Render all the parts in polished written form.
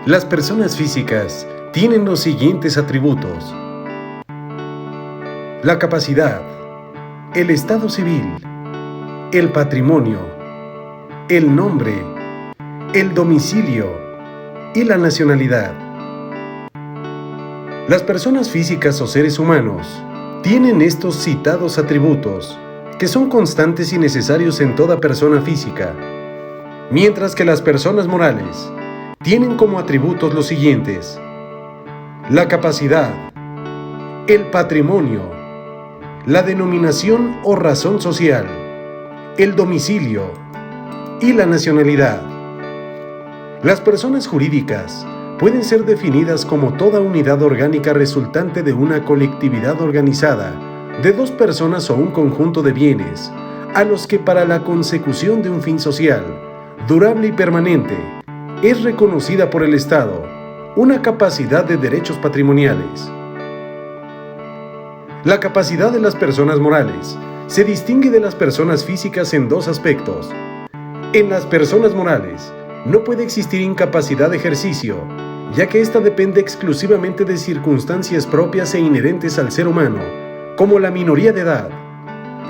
Las personas físicas tienen los siguientes atributos: la capacidad, el estado civil, el patrimonio, el nombre, el domicilio y la nacionalidad. Las personas físicas o seres humanos tienen estos citados atributos, que son constantes y necesarios en toda persona física, mientras que las personas morales tienen como atributos los siguientes: la capacidad, el patrimonio, la denominación o razón social, el domicilio y la nacionalidad. Las personas jurídicas pueden ser definidas como toda unidad orgánica resultante de una colectividad organizada de dos personas o un conjunto de bienes, a los que para la consecución de un fin social, durable y permanente, es reconocida por el Estado una capacidad de derechos patrimoniales. La capacidad de las personas morales se distingue de las personas físicas en dos aspectos. En las personas morales no puede existir incapacidad de ejercicio, ya que ésta depende exclusivamente de circunstancias propias e inherentes al ser humano, como la minoría de edad,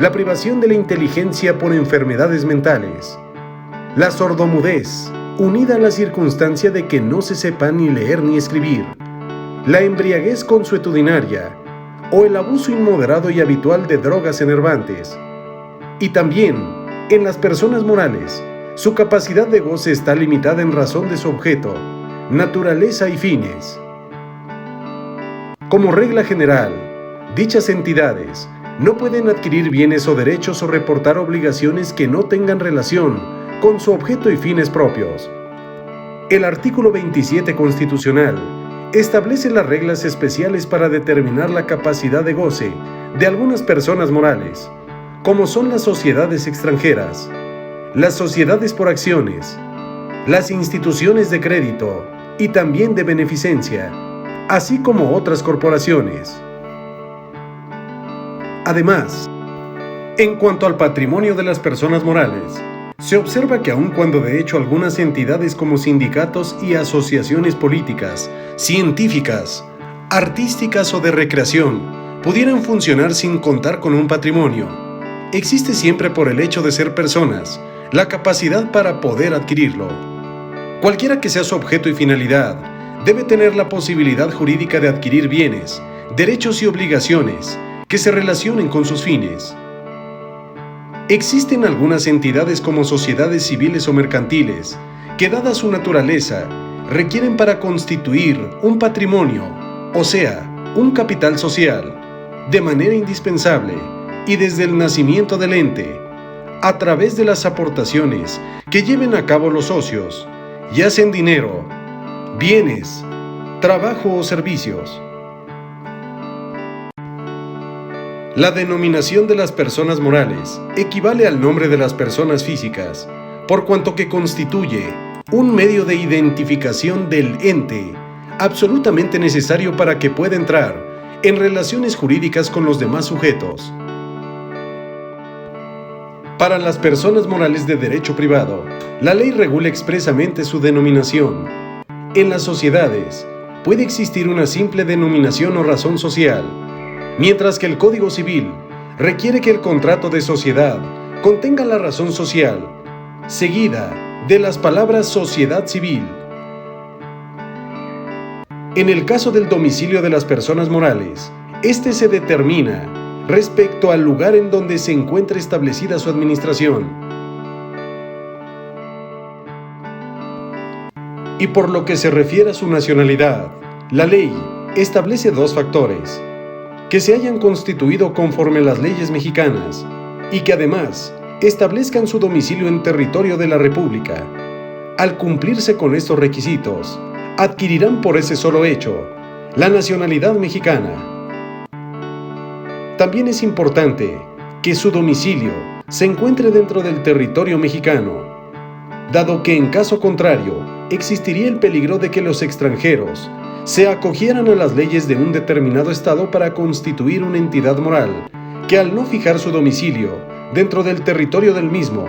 la privación de la inteligencia por enfermedades mentales, la sordomudez, unida a la circunstancia de que no se sepa ni leer ni escribir, la embriaguez consuetudinaria o el abuso inmoderado y habitual de drogas enervantes. Y también, en las personas morales, su capacidad de goce está limitada en razón de su objeto, naturaleza y fines. Como regla general, dichas entidades no pueden adquirir bienes o derechos o reportar obligaciones que no tengan relación con su objeto y fines propios. El artículo 27 constitucional establece las reglas especiales para determinar la capacidad de goce de algunas personas morales, como son las sociedades extranjeras, las sociedades por acciones, las instituciones de crédito y también de beneficencia, así como otras corporaciones. Además, en cuanto al patrimonio de las personas morales, se observa que aun cuando de hecho algunas entidades como sindicatos y asociaciones políticas, científicas, artísticas o de recreación pudieran funcionar sin contar con un patrimonio, existe siempre por el hecho de ser personas la capacidad para poder adquirirlo. Cualquiera que sea su objeto y finalidad, debe tener la posibilidad jurídica de adquirir bienes, derechos y obligaciones que se relacionen con sus fines. Existen algunas entidades como sociedades civiles o mercantiles que, dada su naturaleza, requieren para constituir un patrimonio, o sea, un capital social, de manera indispensable y desde el nacimiento del ente, a través de las aportaciones que lleven a cabo los socios, ya sea en dinero, bienes, trabajo o servicios. La denominación de las personas morales equivale al nombre de las personas físicas, por cuanto que constituye un medio de identificación del ente absolutamente necesario para que pueda entrar en relaciones jurídicas con los demás sujetos. Para las personas morales de derecho privado, la ley regula expresamente su denominación. En las sociedades, puede existir una simple denominación o razón social, mientras que el Código Civil requiere que el contrato de sociedad contenga la razón social, seguida de las palabras sociedad civil. En el caso del domicilio de las personas morales, este se determina respecto al lugar en donde se encuentre establecida su administración. Y por lo que se refiere a su nacionalidad, la ley establece dos factores: que se hayan constituido conforme a las leyes mexicanas y que además establezcan su domicilio en territorio de la República. Al cumplirse con estos requisitos, adquirirán por ese solo hecho la nacionalidad mexicana. También es importante que su domicilio se encuentre dentro del territorio mexicano, dado que en caso contrario existiría el peligro de que los extranjeros se acogieran a las leyes de un determinado estado para constituir una entidad moral, que al no fijar su domicilio dentro del territorio del mismo,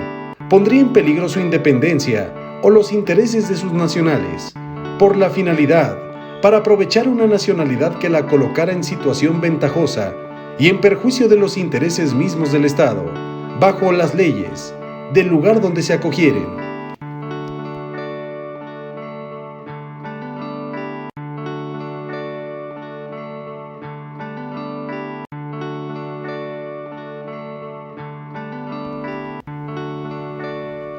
pondría en peligro su independencia o los intereses de sus nacionales. por la finalidad, para aprovechar una nacionalidad que la colocara en situación ventajosa y en perjuicio de los intereses mismos del Estado, bajo las leyes del lugar donde se acogieren.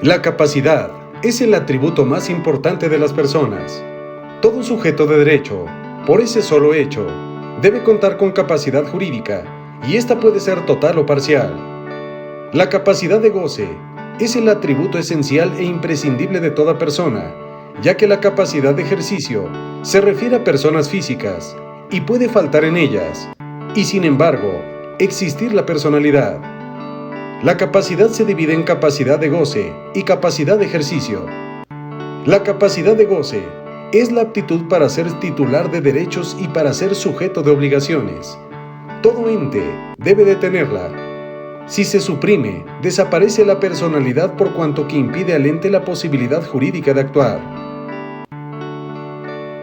La capacidad es el atributo más importante de las personas. Todo sujeto de derecho, por ese solo hecho, debe contar con capacidad jurídica, y esta puede ser total o parcial. La capacidad de goce es el atributo esencial e imprescindible de toda persona, ya que la capacidad de ejercicio se refiere a personas físicas y puede faltar en ellas, y sin embargo, existir la personalidad. La capacidad se divide en capacidad de goce y capacidad de ejercicio. La capacidad de goce es la aptitud para ser titular de derechos y para ser sujeto de obligaciones. Todo ente debe de tenerla. Si se suprime, desaparece la personalidad por cuanto que impide al ente la posibilidad jurídica de actuar.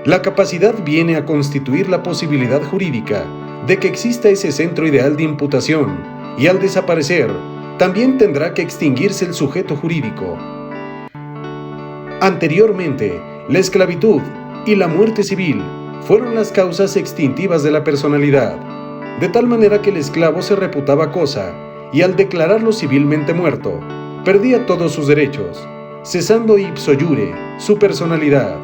La capacidad viene a constituir la posibilidad jurídica de que exista ese centro ideal de imputación, y al desaparecer, también tendrá que extinguirse el sujeto jurídico. Anteriormente, la esclavitud y la muerte civil fueron las causas extintivas de la personalidad, de tal manera que el esclavo se reputaba cosa y al declararlo civilmente muerto, perdía todos sus derechos, cesando ipso iure su personalidad.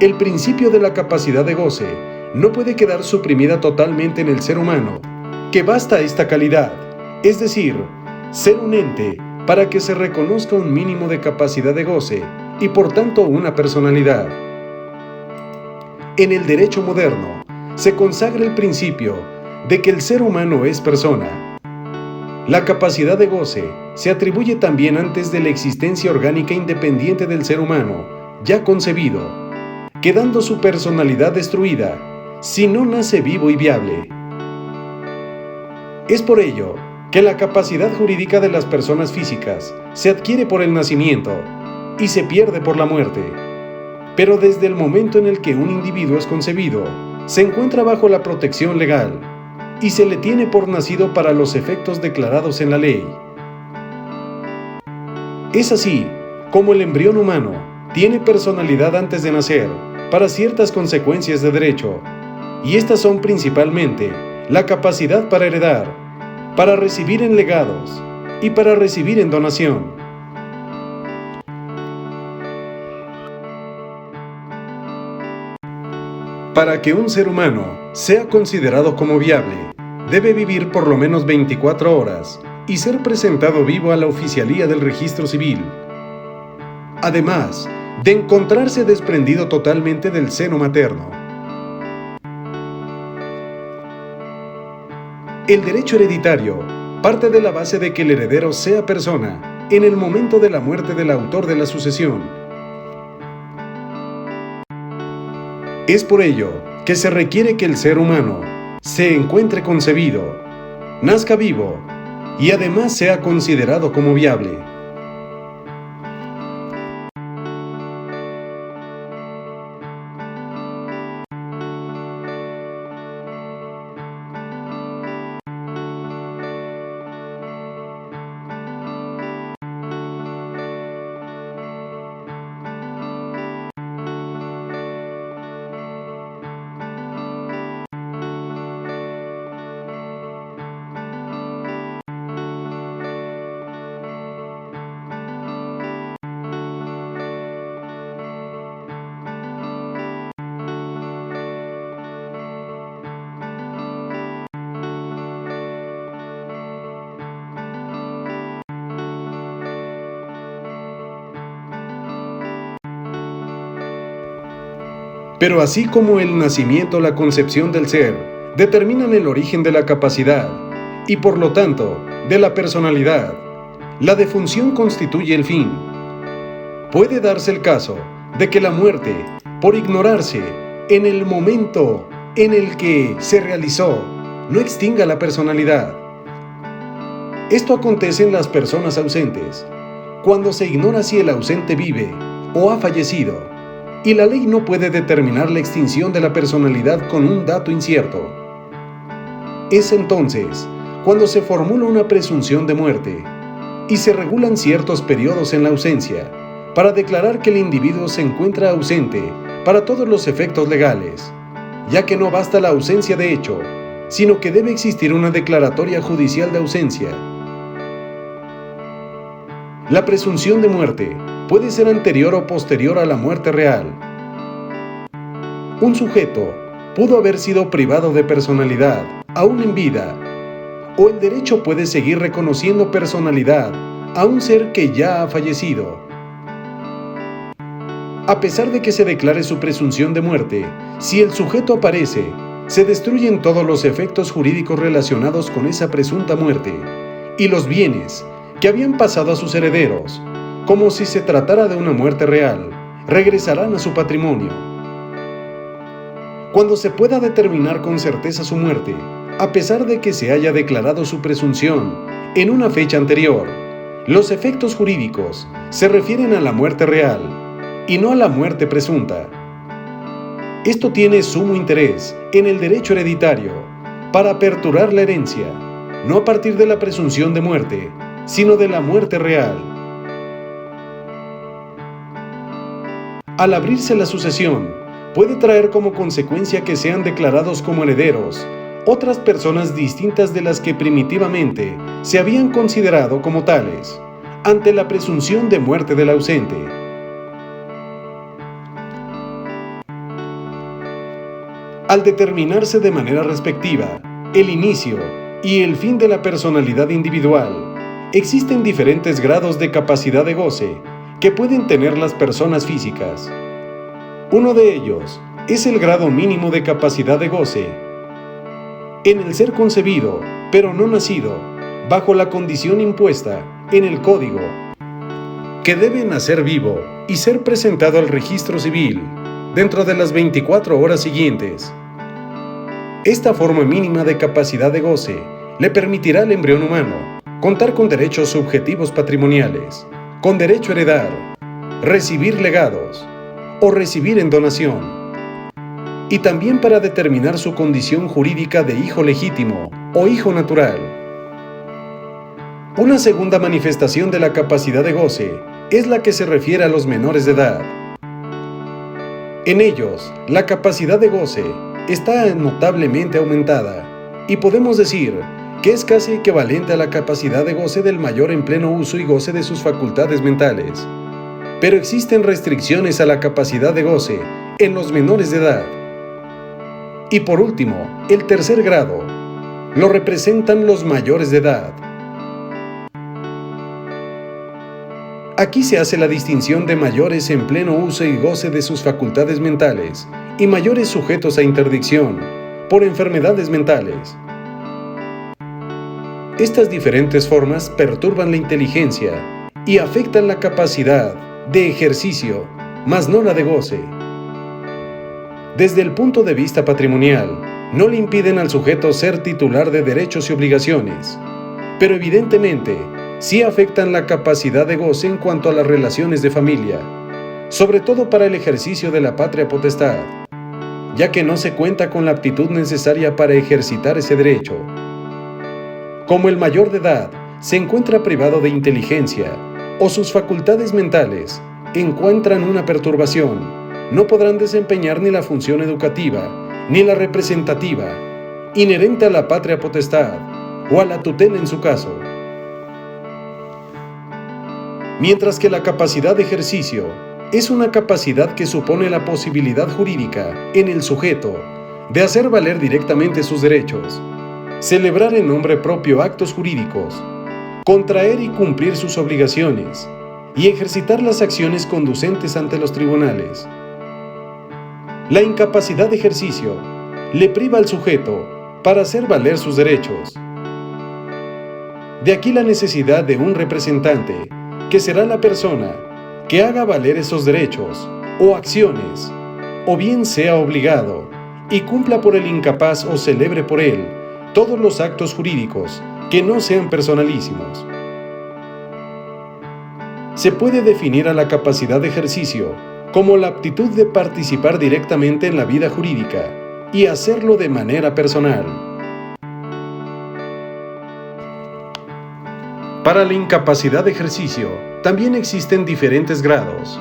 El principio de la capacidad de goce no puede quedar suprimida totalmente en el ser humano, que basta esta calidad, es decir, ser un ente para que se reconozca un mínimo de capacidad de goce y por tanto una personalidad. En el derecho moderno se consagra el principio de que el ser humano es persona. La capacidad de goce se atribuye también antes de la existencia orgánica independiente del ser humano, ya concebido, quedando su personalidad destruida si no nace vivo y viable. Es por ello que la capacidad jurídica de las personas físicas se adquiere por el nacimiento y se pierde por la muerte. Pero desde el momento en el que un individuo es concebido, se encuentra bajo la protección legal y se le tiene por nacido para los efectos declarados en la ley. Es así como el embrión humano tiene personalidad antes de nacer para ciertas consecuencias de derecho, y estas son principalmente la capacidad para heredar, para recibir en legados y para recibir en donación. Para que un ser humano sea considerado como viable, debe vivir por lo menos 24 horas y ser presentado vivo a la oficialía del registro civil. Además de encontrarse desprendido totalmente del seno materno. El derecho hereditario parte de la base de que el heredero sea persona en el momento de la muerte del autor de la sucesión. Es por ello que se requiere que el ser humano se encuentre concebido, nazca vivo y además sea considerado como viable. Pero así como el nacimiento o la concepción del ser determinan el origen de la capacidad y por lo tanto de la personalidad, la defunción constituye el fin. Puede darse el caso de que la muerte, por ignorarse en el momento en el que se realizó, no extinga la personalidad. Esto acontece en las personas ausentes. Cuando se ignora si el ausente vive, o ha fallecido, y la ley no puede determinar la extinción de la personalidad con un dato incierto. Es entonces cuando se formula una presunción de muerte y se regulan ciertos periodos en la ausencia para declarar que el individuo se encuentra ausente para todos los efectos legales, ya que no basta la ausencia de hecho, sino que debe existir una declaratoria judicial de ausencia. La presunción de muerte puede ser anterior o posterior a la muerte real. Un sujeto pudo haber sido privado de personalidad, aún en vida, o el derecho puede seguir reconociendo personalidad a un ser que ya ha fallecido. A pesar de que se declare su presunción de muerte, si el sujeto aparece, se destruyen todos los efectos jurídicos relacionados con esa presunta muerte y los bienes que habían pasado a sus herederos, como si se tratara de una muerte real, regresarán a su patrimonio. Cuando se pueda determinar con certeza su muerte, a pesar de que se haya declarado su presunción en una fecha anterior, los efectos jurídicos se refieren a la muerte real y no a la muerte presunta. Esto tiene sumo interés en el derecho hereditario para aperturar la herencia, no a partir de la presunción de muerte, sino de la muerte real. Al abrirse la sucesión, puede traer como consecuencia que sean declarados como herederos otras personas distintas de las que primitivamente se habían considerado como tales, ante la presunción de muerte del ausente. Al determinarse de manera respectiva el inicio y el fin de la personalidad individual, existen diferentes grados de capacidad de goce que pueden tener las personas físicas. Uno de ellos es el grado mínimo de capacidad de goce en el ser concebido, pero no nacido, bajo la condición impuesta en el Código, que debe nacer vivo y ser presentado al registro civil dentro de las 24 horas siguientes. Esta forma mínima de capacidad de goce le permitirá al embrión humano contar con derechos subjetivos patrimoniales, con derecho a heredar, recibir legados o recibir en donación, y también para determinar su condición jurídica de hijo legítimo o hijo natural. Una segunda manifestación de la capacidad de goce es la que se refiere a los menores de edad. En ellos, la capacidad de goce está notablemente aumentada y podemos decir que es casi equivalente a la capacidad de goce del mayor en pleno uso y goce de sus facultades mentales. Pero existen restricciones a la capacidad de goce en los menores de edad. Y por último, el tercer grado lo representan los mayores de edad. Aquí se hace la distinción de mayores en pleno uso y goce de sus facultades mentales y mayores sujetos a interdicción por enfermedades mentales. Estas diferentes formas perturban la inteligencia y afectan la capacidad de ejercicio, mas no la de goce. Desde el punto de vista patrimonial, no le impiden al sujeto ser titular de derechos y obligaciones, pero evidentemente sí afectan la capacidad de goce en cuanto a las relaciones de familia, sobre todo para el ejercicio de la patria potestad, ya que no se cuenta con la aptitud necesaria para ejercitar ese derecho. Como el mayor de edad se encuentra privado de inteligencia o sus facultades mentales encuentran una perturbación, no podrán desempeñar ni la función educativa ni la representativa inherente a la patria potestad o a la tutela en su caso. Mientras que la capacidad de ejercicio es una capacidad que supone la posibilidad jurídica en el sujeto de hacer valer directamente sus derechos, celebrar en nombre propio actos jurídicos, contraer y cumplir sus obligaciones y ejercitar las acciones conducentes ante los tribunales. La incapacidad de ejercicio le priva al sujeto para hacer valer sus derechos. De aquí la necesidad de un representante, que será la persona que haga valer esos derechos o acciones, o bien sea obligado y cumpla por el incapaz o celebre por él todos los actos jurídicos que no sean personalísimos. Se puede definir a la capacidad de ejercicio como la aptitud de participar directamente en la vida jurídica y hacerlo de manera personal. Para la incapacidad de ejercicio también existen diferentes grados.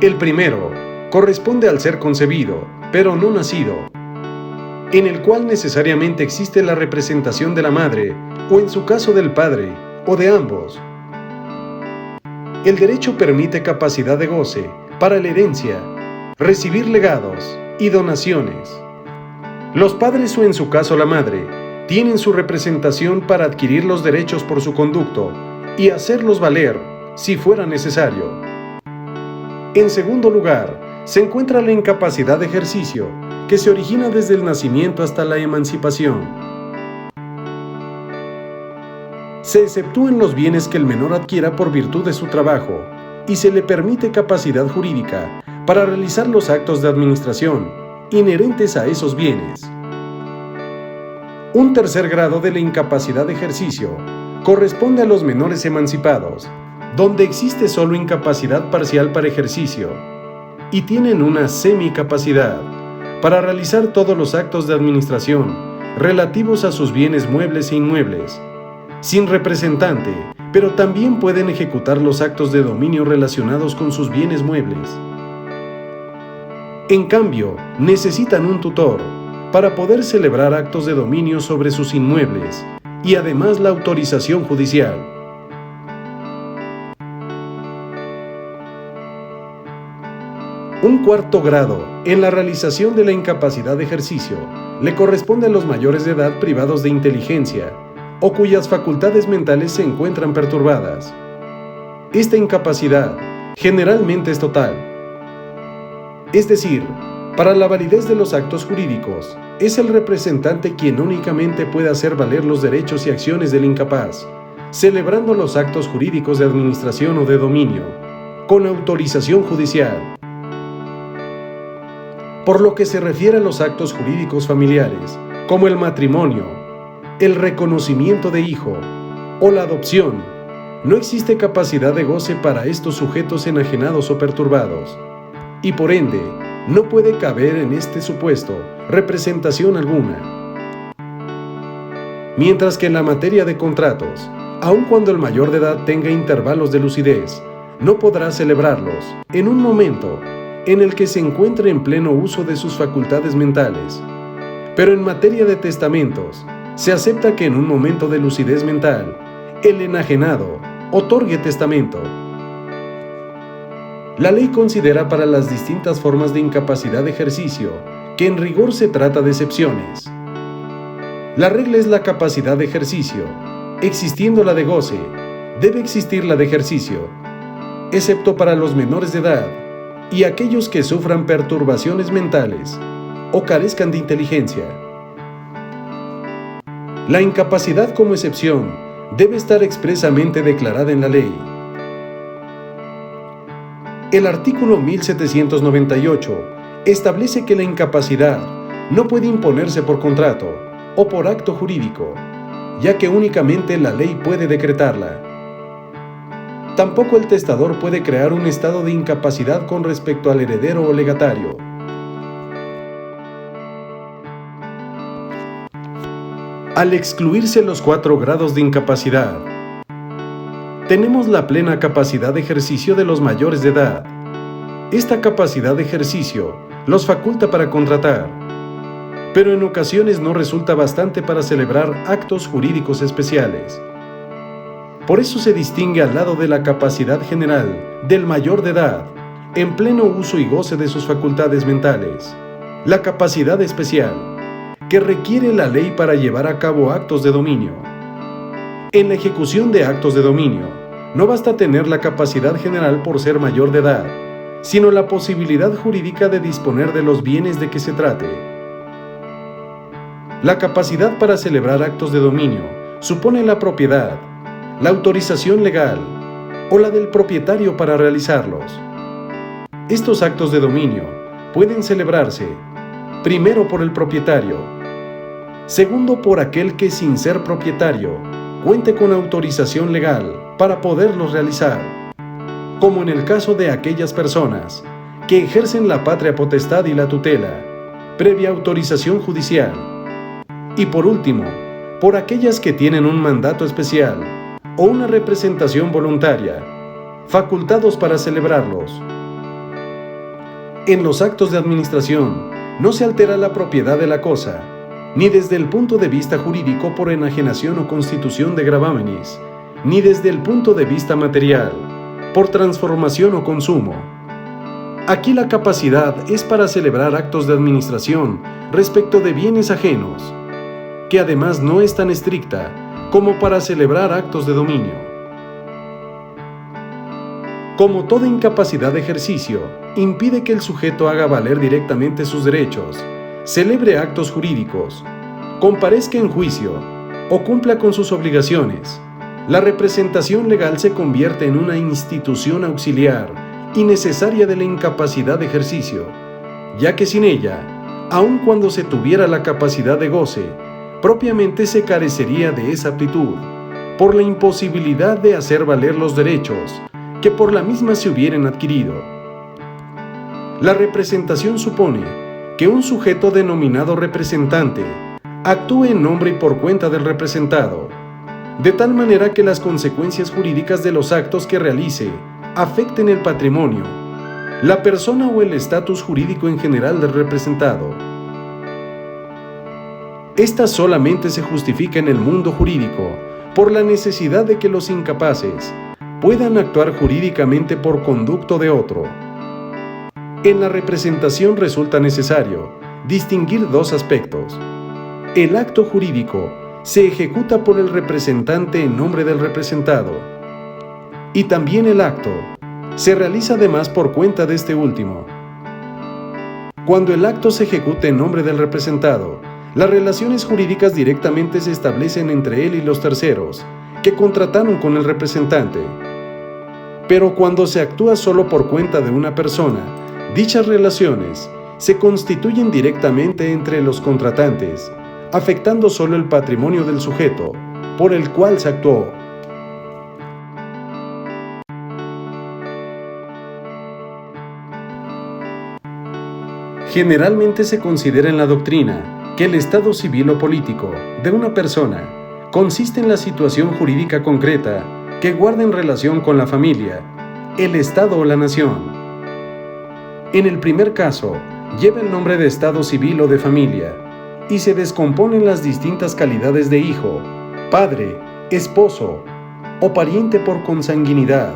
El primero corresponde al ser concebido, pero no nacido, en el cual necesariamente existe la representación de la madre, o en su caso del padre, o de ambos. El derecho permite capacidad de goce para la herencia, recibir legados y donaciones. Los padres, o en su caso la madre, tienen su representación para adquirir los derechos por su conducto y hacerlos valer si fuera necesario. En segundo lugar, se encuentra la incapacidad de ejercicio, que se origina desde el nacimiento hasta la emancipación. Se exceptúan los bienes que el menor adquiera por virtud de su trabajo y se le permite capacidad jurídica para realizar los actos de administración inherentes a esos bienes. Un tercer grado de la incapacidad de ejercicio corresponde a los menores emancipados, donde existe solo incapacidad parcial para ejercicio y tienen una semicapacidad para realizar todos los actos de administración relativos a sus bienes muebles e inmuebles, sin representante, pero también pueden ejecutar los actos de dominio relacionados con sus bienes muebles. En cambio, necesitan un tutor para poder celebrar actos de dominio sobre sus inmuebles y además la autorización judicial. Un cuarto grado en la realización de la incapacidad de ejercicio le corresponde a los mayores de edad privados de inteligencia o cuyas facultades mentales se encuentran perturbadas. Esta incapacidad generalmente es total. Es decir, para la validez de los actos jurídicos, es el representante quien únicamente puede hacer valer los derechos y acciones del incapaz, celebrando los actos jurídicos de administración o de dominio, con autorización judicial. Por lo que se refiere a los actos jurídicos familiares, como el matrimonio, el reconocimiento de hijo o la adopción, no existe capacidad de goce para estos sujetos enajenados o perturbados, y por ende, no puede caber en este supuesto representación alguna. Mientras que en la materia de contratos, aun cuando el mayor de edad tenga intervalos de lucidez, no podrá celebrarlos en un momento en el que se encuentre en pleno uso de sus facultades mentales. Pero en materia de testamentos, se acepta que en un momento de lucidez mental, el enajenado otorgue testamento. La ley considera para las distintas formas de incapacidad de ejercicio que en rigor se trata de excepciones. La regla es la capacidad de ejercicio. Existiendo la de goce, debe existir la de ejercicio, excepto para los menores de edad y aquellos que sufran perturbaciones mentales o carezcan de inteligencia. La incapacidad como excepción debe estar expresamente declarada en la ley. El artículo 1798 establece que la incapacidad no puede imponerse por contrato o por acto jurídico, ya que únicamente la ley puede decretarla. Tampoco el testador puede crear un estado de incapacidad con respecto al heredero o legatario. Al excluirse los 4 grados de incapacidad, tenemos la plena capacidad de ejercicio de los mayores de edad. Esta capacidad de ejercicio los faculta para contratar, pero en ocasiones no resulta bastante para celebrar actos jurídicos especiales. Por eso se distingue al lado de la capacidad general del mayor de edad, en pleno uso y goce de sus facultades mentales, la capacidad especial, que requiere la ley para llevar a cabo actos de dominio. En la ejecución de actos de dominio, no basta tener la capacidad general por ser mayor de edad, sino la posibilidad jurídica de disponer de los bienes de que se trate. La capacidad para celebrar actos de dominio supone la propiedad, la autorización legal o la del propietario para realizarlos. Estos actos de dominio pueden celebrarse, primero por el propietario, segundo por aquel que sin ser propietario cuente con autorización legal para poderlos realizar, como en el caso de aquellas personas que ejercen la patria potestad y la tutela, previa autorización judicial. Y por último, por aquellas que tienen un mandato especial o una representación voluntaria, facultados para celebrarlos. En los actos de administración no se altera la propiedad de la cosa, ni desde el punto de vista jurídico por enajenación o constitución de gravámenes, ni desde el punto de vista material, por transformación o consumo. Aquí la capacidad es para celebrar actos de administración respecto de bienes ajenos, que además no es tan estricta como para celebrar actos de dominio. Como toda incapacidad de ejercicio impide que el sujeto haga valer directamente sus derechos, celebre actos jurídicos, comparezca en juicio o cumpla con sus obligaciones, la representación legal se convierte en una institución auxiliar y necesaria de la incapacidad de ejercicio, ya que sin ella, aun cuando se tuviera la capacidad de goce, propiamente se carecería de esa aptitud, por la imposibilidad de hacer valer los derechos que por la misma se hubieran adquirido. La representación supone que un sujeto denominado representante actúe en nombre y por cuenta del representado, de tal manera que las consecuencias jurídicas de los actos que realice afecten el patrimonio, la persona o el estatus jurídico en general del representado. Esta solamente se justifica en el mundo jurídico por la necesidad de que los incapaces puedan actuar jurídicamente por conducto de otro. En la representación resulta necesario distinguir dos aspectos. El acto jurídico se ejecuta por el representante en nombre del representado, y también el acto se realiza además por cuenta de este último. Cuando el acto se ejecuta en nombre del representado, las relaciones jurídicas directamente se establecen entre él y los terceros que contrataron con el representante. Pero cuando se actúa solo por cuenta de una persona, dichas relaciones se constituyen directamente entre los contratantes, afectando solo el patrimonio del sujeto por el cual se actuó. Generalmente se considera en la doctrina que el estado civil o político de una persona consiste en la situación jurídica concreta que guarda en relación con la familia, el Estado o la nación. En el primer caso, lleva el nombre de estado civil o de familia, y se descomponen las distintas calidades de hijo, padre, esposo o pariente por consanguinidad,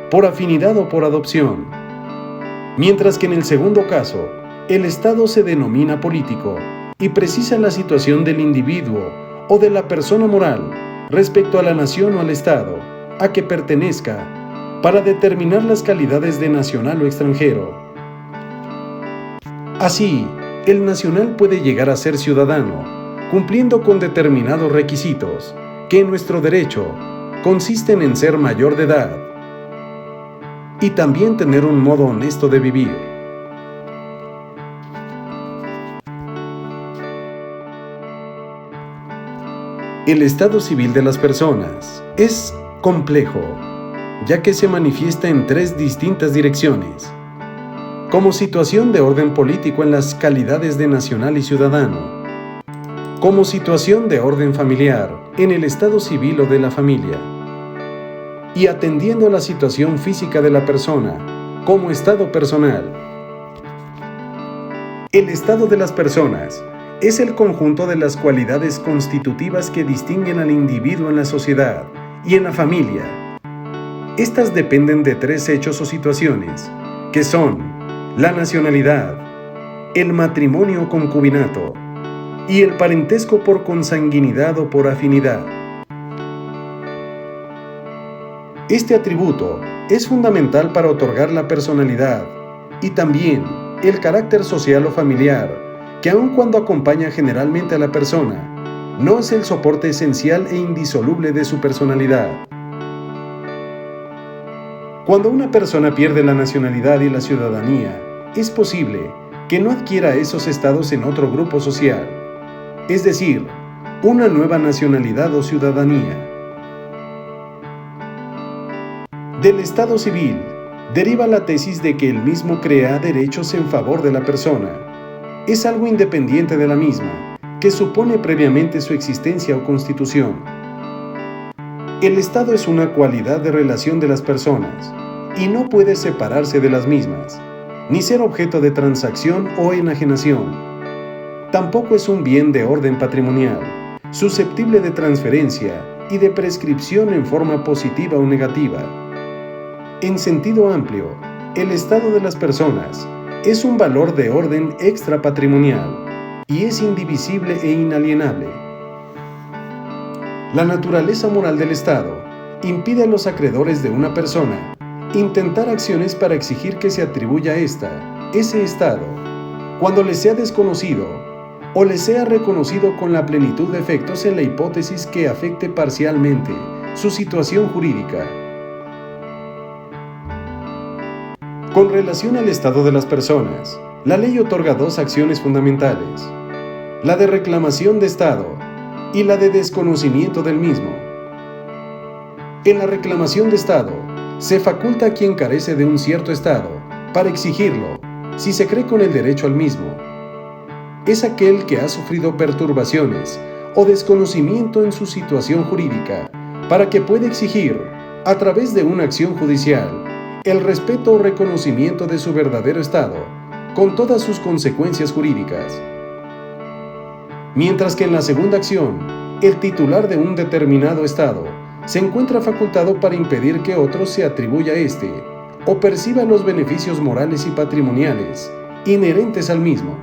por afinidad o por adopción. Mientras que en el segundo caso, el Estado se denomina político y precisa la situación del individuo o de la persona moral respecto a la nación o al Estado a que pertenezca para determinar las calidades de nacional o extranjero. Así, el nacional puede llegar a ser ciudadano, cumpliendo con determinados requisitos, que en nuestro derecho consisten en ser mayor de edad y también tener un modo honesto de vivir. El estado civil de las personas es complejo, ya que se manifiesta en tres distintas direcciones. Como situación de orden político en las calidades de nacional y ciudadano, como situación de orden familiar en el estado civil o de la familia, y atendiendo a la situación física de la persona como estado personal. El estado de las personas es el conjunto de las cualidades constitutivas que distinguen al individuo en la sociedad y en la familia. Estas dependen de tres hechos o situaciones, que son la nacionalidad, el matrimonio o concubinato y el parentesco por consanguinidad o por afinidad. Este atributo es fundamental para otorgar la personalidad y también el carácter social o familiar, que aun cuando acompaña generalmente a la persona, no es el soporte esencial e indisoluble de su personalidad. Cuando una persona pierde la nacionalidad y la ciudadanía, es posible que no adquiera esos estados en otro grupo social, es decir, una nueva nacionalidad o ciudadanía. Del estado civil deriva la tesis de que el mismo crea derechos en favor de la persona. Es algo independiente de la misma, que supone previamente su existencia o constitución. El Estado es una cualidad de relación de las personas y no puede separarse de las mismas, ni ser objeto de transacción o enajenación. Tampoco es un bien de orden patrimonial, susceptible de transferencia y de prescripción en forma positiva o negativa. En sentido amplio, el estado de las personas es un valor de orden extrapatrimonial y es indivisible e inalienable. La naturaleza moral del Estado impide a los acreedores de una persona intentar acciones para exigir que se atribuya a ese Estado, cuando les sea desconocido o les sea reconocido con la plenitud de efectos en la hipótesis que afecte parcialmente su situación jurídica. Con relación al estado de las personas, la ley otorga dos acciones fundamentales: la de reclamación de estado y la de desconocimiento del mismo. En la reclamación de estado, se faculta a quien carece de un cierto estado para exigirlo, si se cree con el derecho al mismo. Es aquel que ha sufrido perturbaciones o desconocimiento en su situación jurídica, para que pueda exigir, a través de una acción judicial, el respeto o reconocimiento de su verdadero estado, con todas sus consecuencias jurídicas. Mientras que en la segunda acción, el titular de un determinado estado se encuentra facultado para impedir que otro se atribuya a este o perciba los beneficios morales y patrimoniales inherentes al mismo.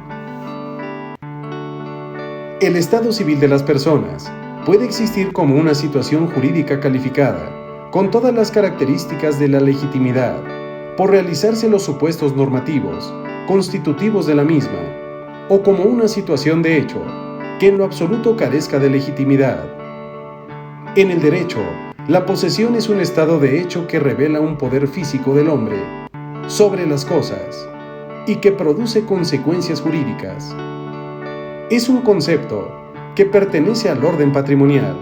El estado civil de las personas puede existir como una situación jurídica calificada, con todas las características de la legitimidad, por realizarse los supuestos normativos, constitutivos de la misma, o como una situación de hecho, que en lo absoluto carezca de legitimidad. En el derecho, la posesión es un estado de hecho que revela un poder físico del hombre sobre las cosas y que produce consecuencias jurídicas. Es un concepto que pertenece al orden patrimonial.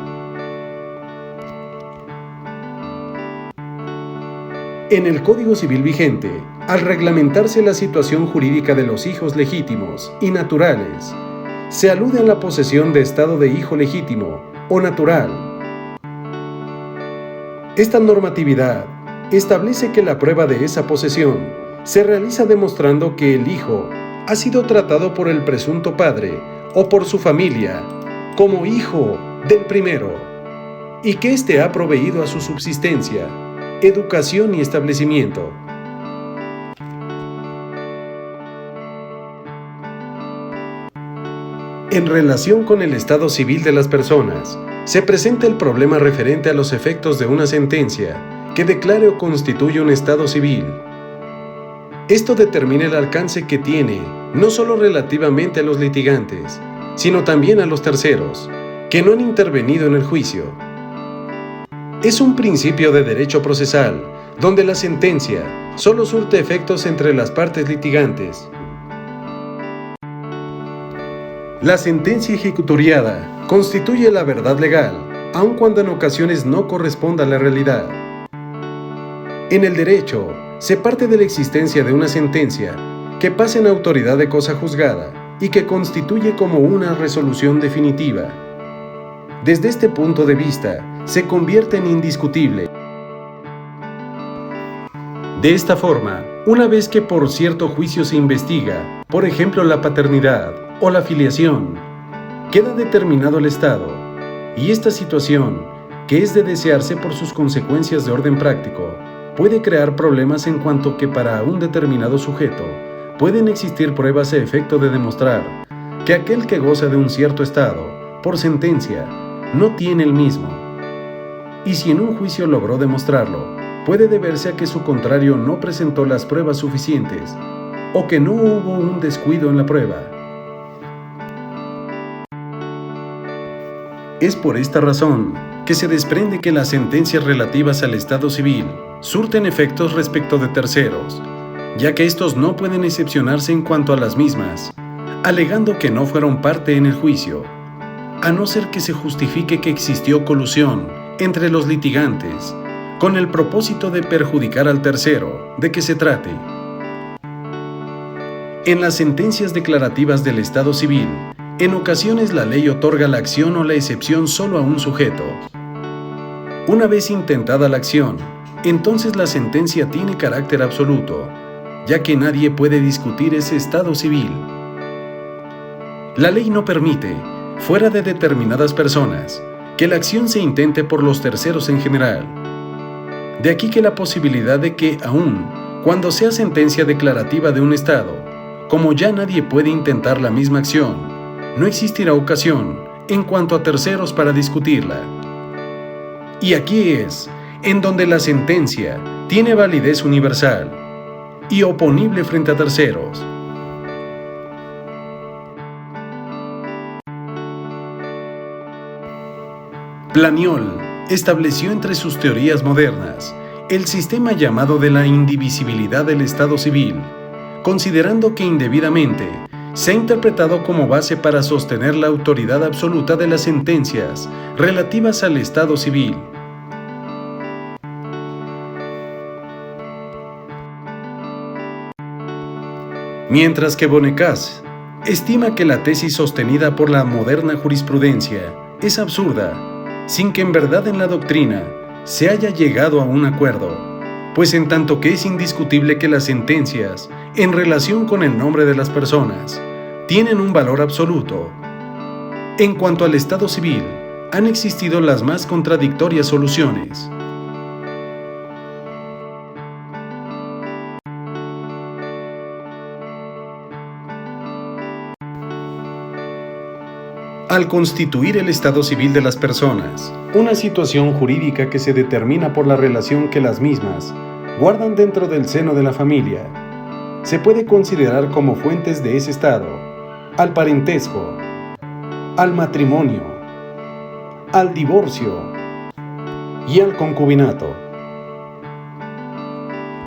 En el Código Civil vigente, al reglamentarse la situación jurídica de los hijos legítimos y naturales, se alude a la posesión de estado de hijo legítimo o natural. Esta normatividad establece que la prueba de esa posesión se realiza demostrando que el hijo ha sido tratado por el presunto padre o por su familia como hijo del primero y que éste ha proveído a su subsistencia, educación y establecimiento. En relación con el estado civil de las personas, se presenta el problema referente a los efectos de una sentencia que declare o constituye un estado civil. Esto determina el alcance que tiene, no solo relativamente a los litigantes, sino también a los terceros, que no han intervenido en el juicio. Es un principio de derecho procesal, donde la sentencia solo surte efectos entre las partes litigantes. La sentencia ejecutoriada constituye la verdad legal, aun cuando en ocasiones no corresponda a la realidad. En el derecho, se parte de la existencia de una sentencia que pasa en autoridad de cosa juzgada y que constituye como una resolución definitiva. Desde este punto de vista, se convierte en indiscutible. De esta forma, una vez que por cierto juicio se investiga, por ejemplo la paternidad o la filiación, queda determinado el estado, y esta situación, que es de desearse por sus consecuencias de orden práctico, puede crear problemas en cuanto que para un determinado sujeto pueden existir pruebas a efecto de demostrar que aquel que goza de un cierto estado, por sentencia, no tiene el mismo. Y si en un juicio logró demostrarlo, puede deberse a que su contrario no presentó las pruebas suficientes o que no hubo un descuido en la prueba. Es por esta razón que se desprende que las sentencias relativas al estado civil surten efectos respecto de terceros, ya que estos no pueden excepcionarse en cuanto a las mismas, alegando que no fueron parte en el juicio, a no ser que se justifique que existió colusión entre los litigantes con el propósito de perjudicar al tercero de que se trate. En las sentencias declarativas del Estado civil, en ocasiones la ley otorga la acción o la excepción solo a un sujeto. Una vez intentada la acción, entonces la sentencia tiene carácter absoluto, ya que nadie puede discutir ese estado civil. La ley no permite, fuera de determinadas personas, que la acción se intente por los terceros en general. De aquí que la posibilidad de que aún cuando sea sentencia declarativa de un estado, como ya nadie puede intentar la misma acción, no existirá ocasión en cuanto a terceros para discutirla. Y aquí es en donde la sentencia tiene validez universal y oponible frente a terceros. Planiol estableció entre sus teorías modernas el sistema llamado de la indivisibilidad del Estado civil, considerando que indebidamente se ha interpretado como base para sostener la autoridad absoluta de las sentencias relativas al Estado civil. Mientras que Bonnecas estima que la tesis sostenida por la moderna jurisprudencia es absurda, sin que en verdad en la doctrina se haya llegado a un acuerdo, pues en tanto que es indiscutible que las sentencias, en relación con el nombre de las personas, tienen un valor absoluto. En cuanto al Estado civil, han existido las más contradictorias soluciones. Al constituir el estado civil de las personas, una situación jurídica que se determina por la relación que las mismas guardan dentro del seno de la familia, se puede considerar como fuentes de ese estado al parentesco, al matrimonio, al divorcio y al concubinato.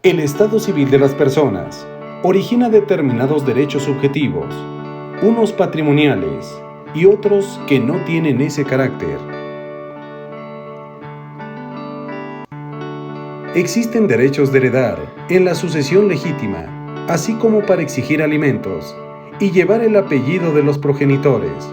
El estado civil de las personas origina determinados derechos subjetivos, unos patrimoniales, y otros que no tienen ese carácter. Existen derechos de heredar en la sucesión legítima, así como para exigir alimentos y llevar el apellido de los progenitores.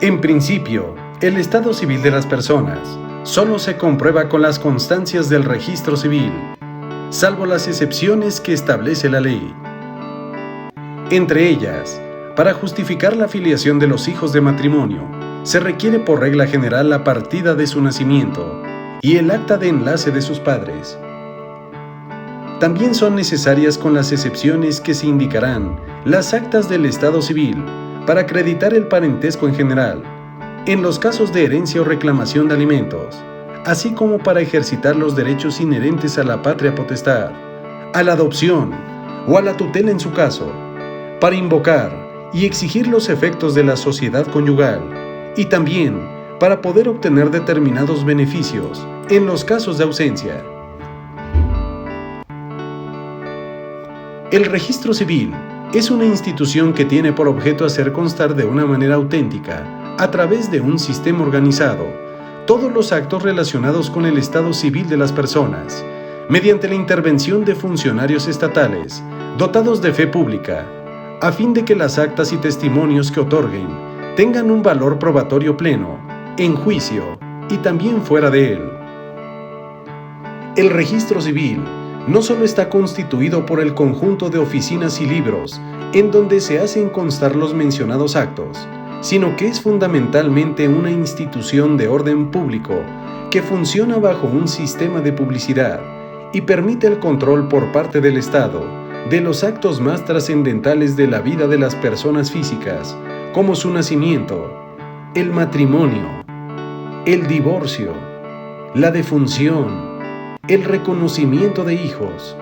En principio, el estado civil de las personas solo se comprueba con las constancias del registro civil, salvo las excepciones que establece la ley. Entre ellas, para justificar la filiación de los hijos de matrimonio, se requiere por regla general la partida de su nacimiento y el acta de enlace de sus padres. También son necesarias con las excepciones que se indicarán las actas del estado civil para acreditar el parentesco en general, en los casos de herencia o reclamación de alimentos, así como para ejercitar los derechos inherentes a la patria potestad, a la adopción o a la tutela en su caso, para invocar y exigir los efectos de la sociedad conyugal y también para poder obtener determinados beneficios en los casos de ausencia. El registro civil es una institución que tiene por objeto hacer constar de una manera auténtica, a través de un sistema organizado, todos los actos relacionados con el estado civil de las personas, mediante la intervención de funcionarios estatales, dotados de fe pública, a fin de que las actas y testimonios que otorguen tengan un valor probatorio pleno, en juicio y también fuera de él. El registro civil no solo está constituido por el conjunto de oficinas y libros en donde se hacen constar los mencionados actos, sino que es fundamentalmente una institución de orden público que funciona bajo un sistema de publicidad y permite el control por parte del Estado de los actos más trascendentales de la vida de las personas físicas, como su nacimiento, el matrimonio, el divorcio, la defunción, el reconocimiento de hijos,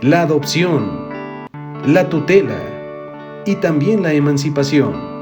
la adopción, la tutela y también la emancipación.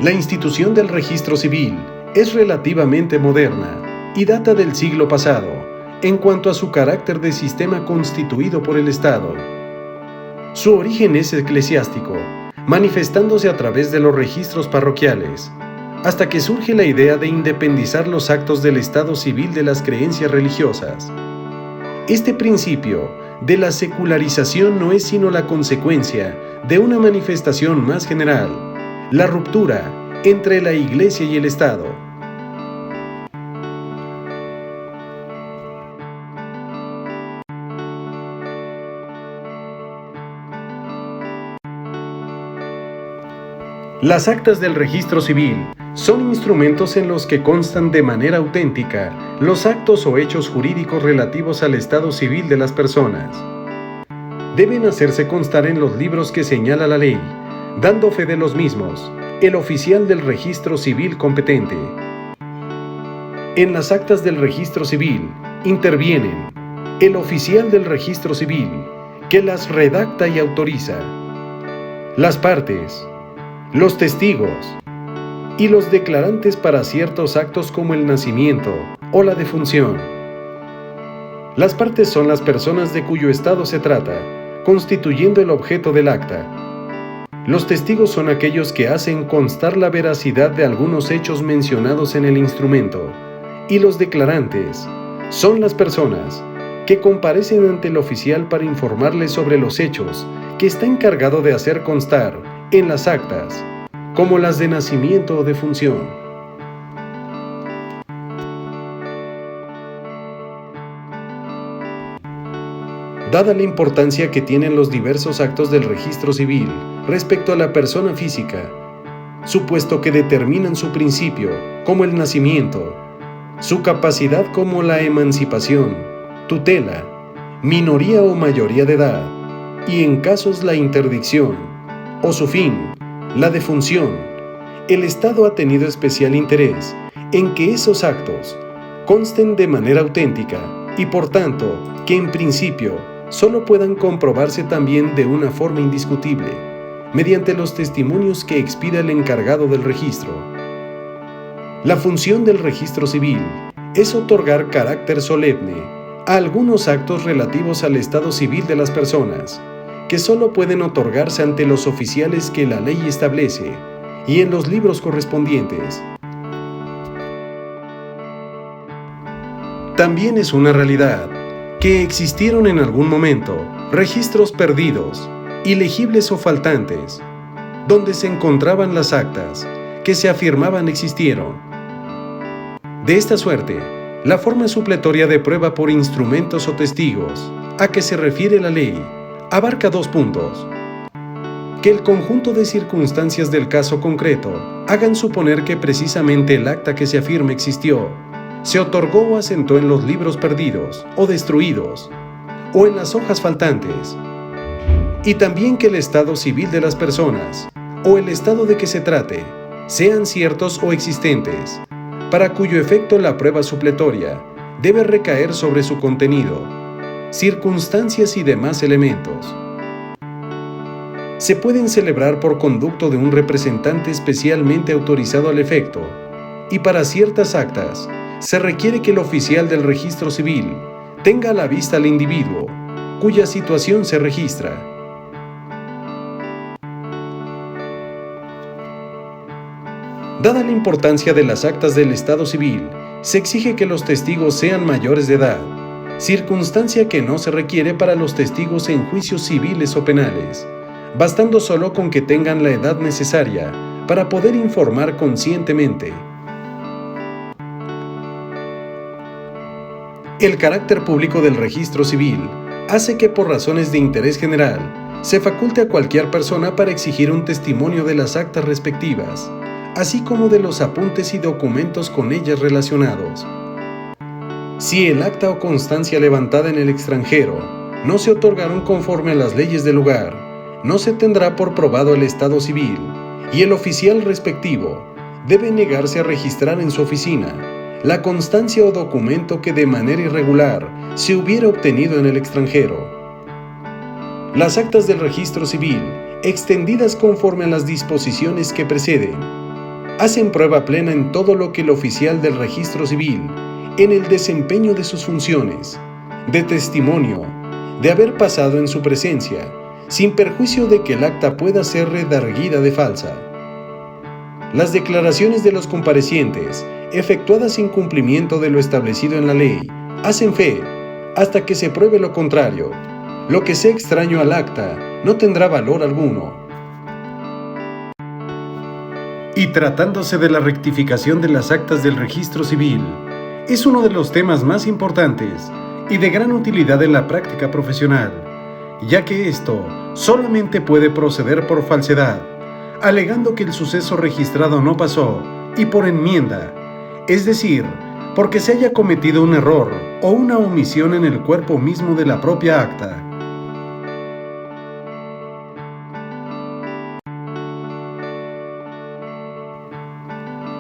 La institución del registro civil es relativamente moderna y data del siglo pasado en cuanto a su carácter de sistema constituido por el Estado. Su origen es eclesiástico, manifestándose a través de los registros parroquiales, hasta que surge la idea de independizar los actos del Estado civil de las creencias religiosas. Este principio de la secularización no es sino la consecuencia de una manifestación más general, la ruptura entre la Iglesia y el Estado. Las actas del registro civil son instrumentos en los que constan de manera auténtica los actos o hechos jurídicos relativos al estado civil de las personas. Deben hacerse constar en los libros que señala la ley, dando fe de los mismos, el oficial del registro civil competente. En las actas del registro civil intervienen el oficial del registro civil, que las redacta y autoriza, las partes, los testigos y los declarantes para ciertos actos como el nacimiento o la defunción. Las partes son las personas de cuyo estado se trata, constituyendo el objeto del acta. Los testigos son aquellos que hacen constar la veracidad de algunos hechos mencionados en el instrumento, y los declarantes son las personas que comparecen ante el oficial para informarle sobre los hechos que está encargado de hacer constar en las actas, como las de nacimiento o defunción. Dada la importancia que tienen los diversos actos del registro civil respecto a la persona física, supuesto que determinan su principio, como el nacimiento, su capacidad como la emancipación, tutela, minoría o mayoría de edad, y en casos la interdicción, o su fin, la defunción, el Estado ha tenido especial interés en que esos actos consten de manera auténtica y por tanto que en principio solo puedan comprobarse también de una forma indiscutible, mediante los testimonios que expida el encargado del registro. La función del registro civil es otorgar carácter solemne a algunos actos relativos al estado civil de las personas, que solo pueden otorgarse ante los oficiales que la ley establece y en los libros correspondientes. También es una realidad que existieron en algún momento registros perdidos, ilegibles o faltantes, donde se encontraban las actas que se afirmaban existieron. De esta suerte, la forma supletoria de prueba por instrumentos o testigos, a que se refiere la ley, abarca dos puntos: que el conjunto de circunstancias del caso concreto hagan suponer que precisamente el acta que se afirma existió, se otorgó o asentó en los libros perdidos o destruidos, o en las hojas faltantes, y también que el estado civil de las personas, o el estado de que se trate, sean ciertos o existentes, para cuyo efecto la prueba supletoria debe recaer sobre su contenido, circunstancias y demás elementos. Se pueden celebrar por conducto de un representante especialmente autorizado al efecto, y para ciertas actas se requiere que el oficial del registro civil tenga a la vista al individuo cuya situación se registra. Dada la importancia de las actas del estado civil, se exige que los testigos sean mayores de edad, circunstancia que no se requiere para los testigos en juicios civiles o penales, bastando solo con que tengan la edad necesaria para poder informar conscientemente. El carácter público del registro civil hace que por razones de interés general se faculte a cualquier persona para exigir un testimonio de las actas respectivas, así como de los apuntes y documentos con ellas relacionados. Si el acta o constancia levantada en el extranjero no se otorgaron conforme a las leyes del lugar, no se tendrá por probado el estado civil, y el oficial respectivo debe negarse a registrar en su oficina la constancia o documento que de manera irregular se hubiera obtenido en el extranjero. Las actas del registro civil, extendidas conforme a las disposiciones que preceden, hacen prueba plena en todo lo que el oficial del registro civil, en el desempeño de sus funciones, de testimonio, de haber pasado en su presencia, sin perjuicio de que el acta pueda ser redarguida de falsa. Las declaraciones de los comparecientes, efectuadas sin cumplimiento de lo establecido en la ley, hacen fe, hasta que se pruebe lo contrario. Lo que sea extraño al acta no tendrá valor alguno. Y tratándose de la rectificación de las actas del registro civil, es uno de los temas más importantes y de gran utilidad en la práctica profesional, ya que esto solamente puede proceder por falsedad, alegando que el suceso registrado no pasó, y por enmienda, es decir, porque se haya cometido un error o una omisión en el cuerpo mismo de la propia acta.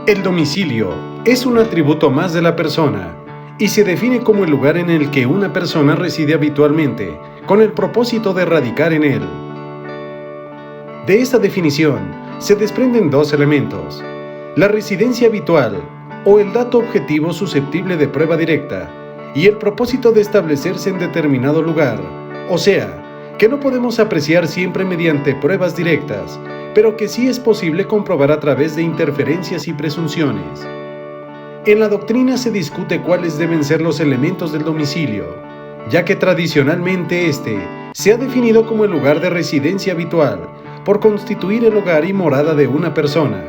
El domicilio es un atributo más de la persona y se define como el lugar en el que una persona reside habitualmente, con el propósito de radicar en él. De esta definición se desprenden dos elementos: la residencia habitual, o el dato objetivo susceptible de prueba directa, y el propósito de establecerse en determinado lugar, o sea, que no podemos apreciar siempre mediante pruebas directas, pero que sí es posible comprobar a través de interferencias y presunciones. En la doctrina se discute cuáles deben ser los elementos del domicilio, ya que tradicionalmente este se ha definido como el lugar de residencia habitual, por constituir el hogar y morada de una persona.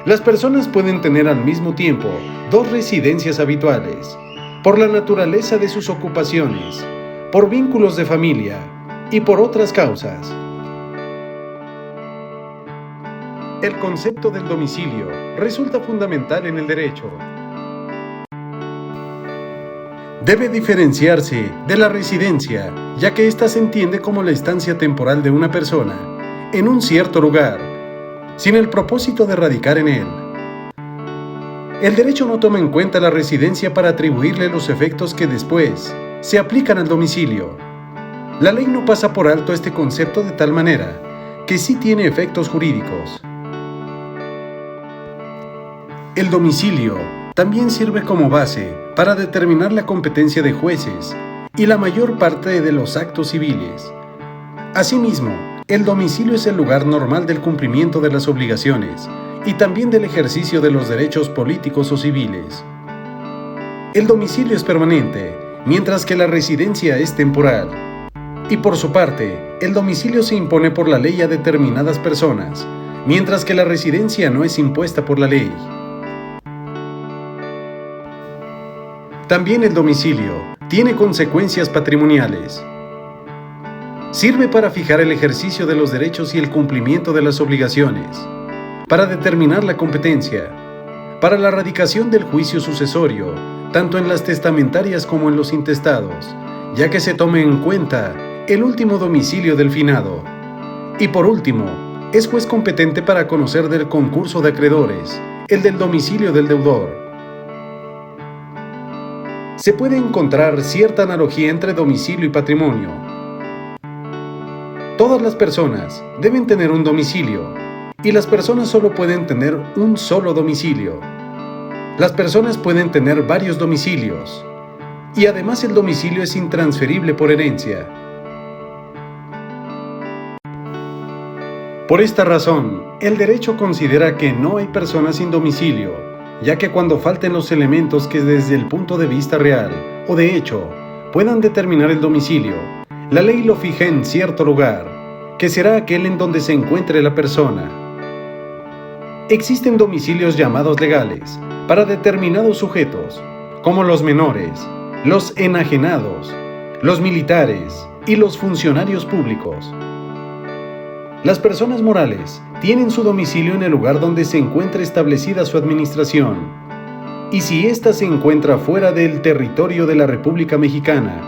Las personas pueden tener al mismo tiempo dos residencias habituales, por la naturaleza de sus ocupaciones, por vínculos de familia y por otras causas. El concepto del domicilio resulta fundamental en el derecho. Debe diferenciarse de la residencia, ya que ésta se entiende como la estancia temporal de una persona en un cierto lugar, sin el propósito de radicar en él. El derecho no toma en cuenta la residencia para atribuirle los efectos que después se aplican al domicilio. La ley no pasa por alto este concepto de tal manera que sí tiene efectos jurídicos. El domicilio también sirve como base para determinar la competencia de jueces y la mayor parte de los actos civiles. Asimismo, el domicilio es el lugar normal del cumplimiento de las obligaciones y también del ejercicio de los derechos políticos o civiles. El domicilio es permanente, mientras que la residencia es temporal. Y por su parte, el domicilio se impone por la ley a determinadas personas, mientras que la residencia no es impuesta por la ley. También el domicilio tiene consecuencias patrimoniales. Sirve para fijar el ejercicio de los derechos y el cumplimiento de las obligaciones, para determinar la competencia, para la radicación del juicio sucesorio, tanto en las testamentarias como en los intestados, ya que se tome en cuenta el último domicilio del finado. Y por último, es juez competente para conocer del concurso de acreedores, el del domicilio del deudor. Se puede encontrar cierta analogía entre domicilio y patrimonio. Todas las personas deben tener un domicilio, y las personas solo pueden tener un solo domicilio. Las personas pueden tener varios domicilios, y además el domicilio es intransferible por herencia. Por esta razón, el derecho considera que no hay personas sin domicilio, ya que cuando falten los elementos que desde el punto de vista real o de hecho puedan determinar el domicilio, la ley lo fija en cierto lugar, que será aquel en donde se encuentre la persona. Existen domicilios llamados legales para determinados sujetos, como los menores, los enajenados, los militares y los funcionarios públicos. Las personas morales tienen su domicilio en el lugar donde se encuentra establecida su administración, y si ésta se encuentra fuera del territorio de la República Mexicana,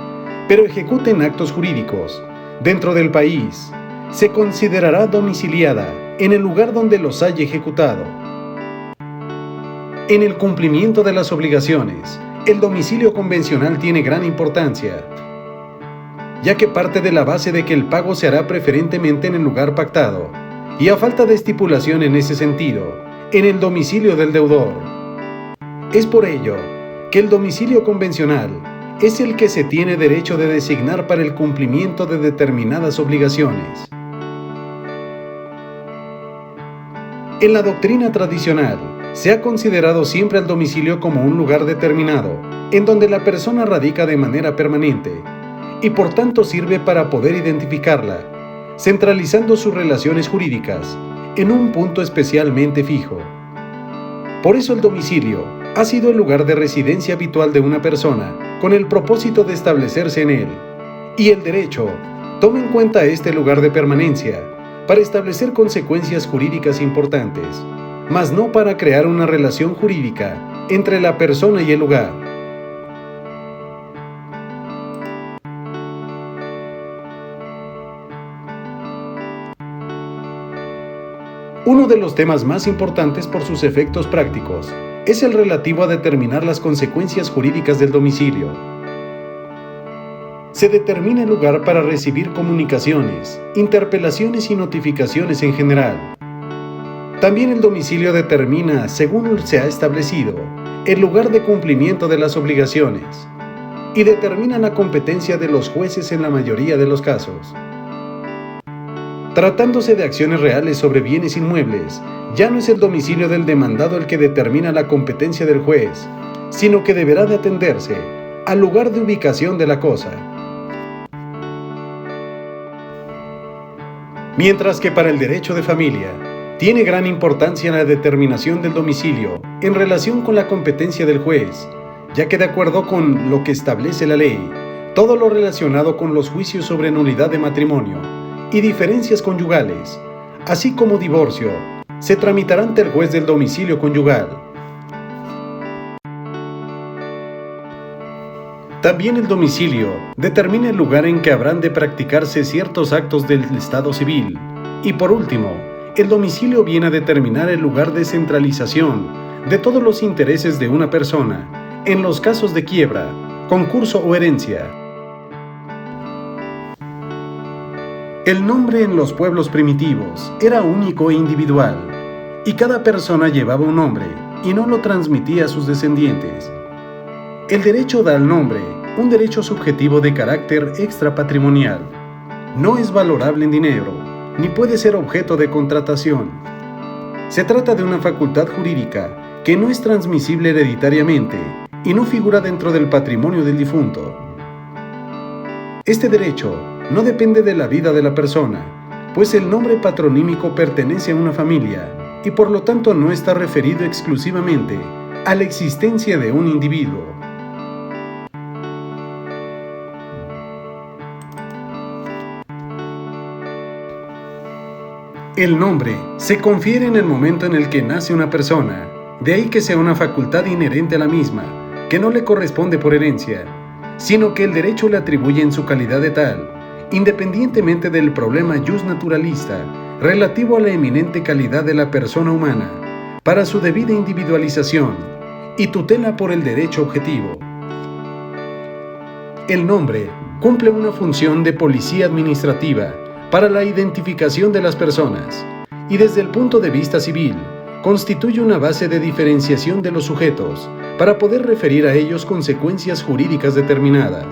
pero ejecuten actos jurídicos dentro del país, se considerará domiciliada en el lugar donde los haya ejecutado. En el cumplimiento de las obligaciones, el domicilio convencional tiene gran importancia, ya que parte de la base de que el pago se hará preferentemente en el lugar pactado, y a falta de estipulación en ese sentido, en el domicilio del deudor. Es por ello que el domicilio convencional es el que se tiene derecho de designar para el cumplimiento de determinadas obligaciones. En la doctrina tradicional, se ha considerado siempre el domicilio como un lugar determinado, en donde la persona radica de manera permanente, y por tanto sirve para poder identificarla, centralizando sus relaciones jurídicas en un punto especialmente fijo. Por eso el domicilio ha sido el lugar de residencia habitual de una persona, con el propósito de establecerse en él, y el derecho toma en cuenta este lugar de permanencia para establecer consecuencias jurídicas importantes, mas no para crear una relación jurídica entre la persona y el lugar. Uno de los temas más importantes por sus efectos prácticos es el relativo a determinar las consecuencias jurídicas del domicilio. Se determina el lugar para recibir comunicaciones, interpelaciones y notificaciones en general. También el domicilio determina, según se ha establecido, el lugar de cumplimiento de las obligaciones y determina la competencia de los jueces en la mayoría de los casos. Tratándose de acciones reales sobre bienes inmuebles, ya no es el domicilio del demandado el que determina la competencia del juez, sino que deberá de atenderse al lugar de ubicación de la cosa. Mientras que para el derecho de familia, tiene gran importancia la determinación del domicilio en relación con la competencia del juez, ya que de acuerdo con lo que establece la ley, todo lo relacionado con los juicios sobre nulidad de matrimonio y diferencias conyugales, así como divorcio, se tramitará ante el juez del domicilio conyugal. También el domicilio determina el lugar en que habrán de practicarse ciertos actos del Estado civil. Y por último, el domicilio viene a determinar el lugar de centralización de todos los intereses de una persona en los casos de quiebra, concurso o herencia. El nombre en los pueblos primitivos era único e individual, y cada persona llevaba un nombre y no lo transmitía a sus descendientes. El derecho da al nombre un derecho subjetivo de carácter extrapatrimonial. No es valorable en dinero, ni puede ser objeto de contratación. Se trata de una facultad jurídica que no es transmisible hereditariamente y no figura dentro del patrimonio del difunto. Este derecho no depende de la vida de la persona, pues el nombre patronímico pertenece a una familia y por lo tanto no está referido exclusivamente a la existencia de un individuo. El nombre se confiere en el momento en el que nace una persona, de ahí que sea una facultad inherente a la misma, que no le corresponde por herencia, sino que el derecho le atribuye en su calidad de tal, independientemente del problema jus naturalista relativo a la eminente calidad de la persona humana, para su debida individualización y tutela por el derecho objetivo. El nombre cumple una función de policía administrativa para la identificación de las personas y desde el punto de vista civil constituye una base de diferenciación de los sujetos para poder referir a ellos consecuencias jurídicas determinadas.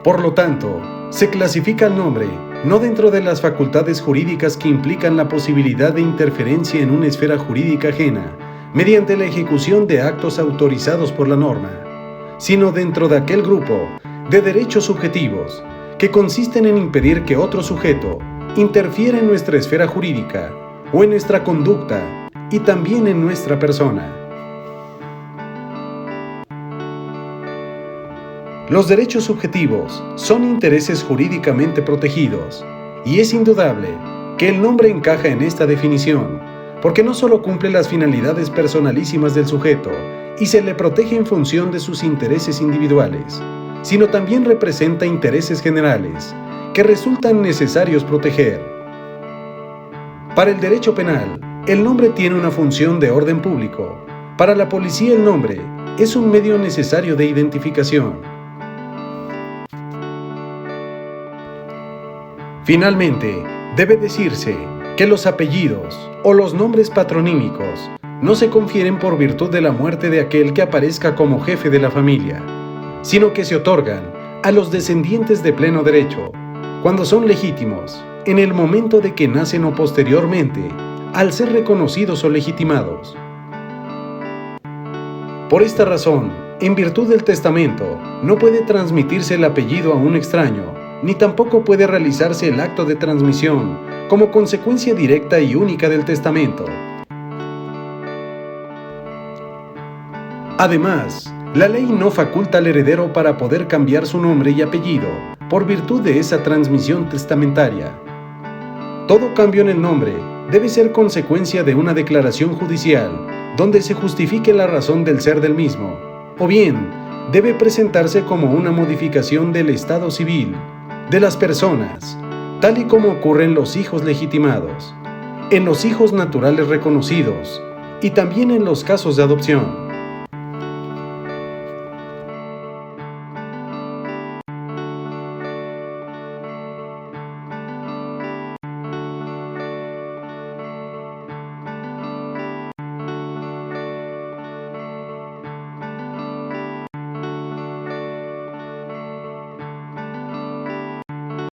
Por lo tanto, se clasifica el nombre no dentro de las facultades jurídicas que implican la posibilidad de interferencia en una esfera jurídica ajena mediante la ejecución de actos autorizados por la norma, sino dentro de aquel grupo de derechos subjetivos que consisten en impedir que otro sujeto interfiera en nuestra esfera jurídica o en nuestra conducta y también en nuestra persona. Los derechos subjetivos son intereses jurídicamente protegidos y es indudable que el nombre encaja en esta definición, porque no solo cumple las finalidades personalísimas del sujeto y se le protege en función de sus intereses individuales, sino también representa intereses generales que resultan necesarios proteger. Para el derecho penal, el nombre tiene una función de orden público. Para la policía, el nombre es un medio necesario de identificación. Finalmente, debe decirse que los apellidos o los nombres patronímicos no se confieren por virtud de la muerte de aquel que aparezca como jefe de la familia, sino que se otorgan a los descendientes de pleno derecho, cuando son legítimos, en el momento de que nacen o posteriormente, al ser reconocidos o legitimados. Por esta razón, en virtud del testamento, no puede transmitirse el apellido a un extraño, ni tampoco puede realizarse el acto de transmisión como consecuencia directa y única del testamento. Además, la ley no faculta al heredero para poder cambiar su nombre y apellido por virtud de esa transmisión testamentaria. Todo cambio en el nombre debe ser consecuencia de una declaración judicial donde se justifique la razón del ser del mismo, o bien debe presentarse como una modificación del estado civil de las personas, tal y como ocurre en los hijos legitimados, en los hijos naturales reconocidos y también en los casos de adopción.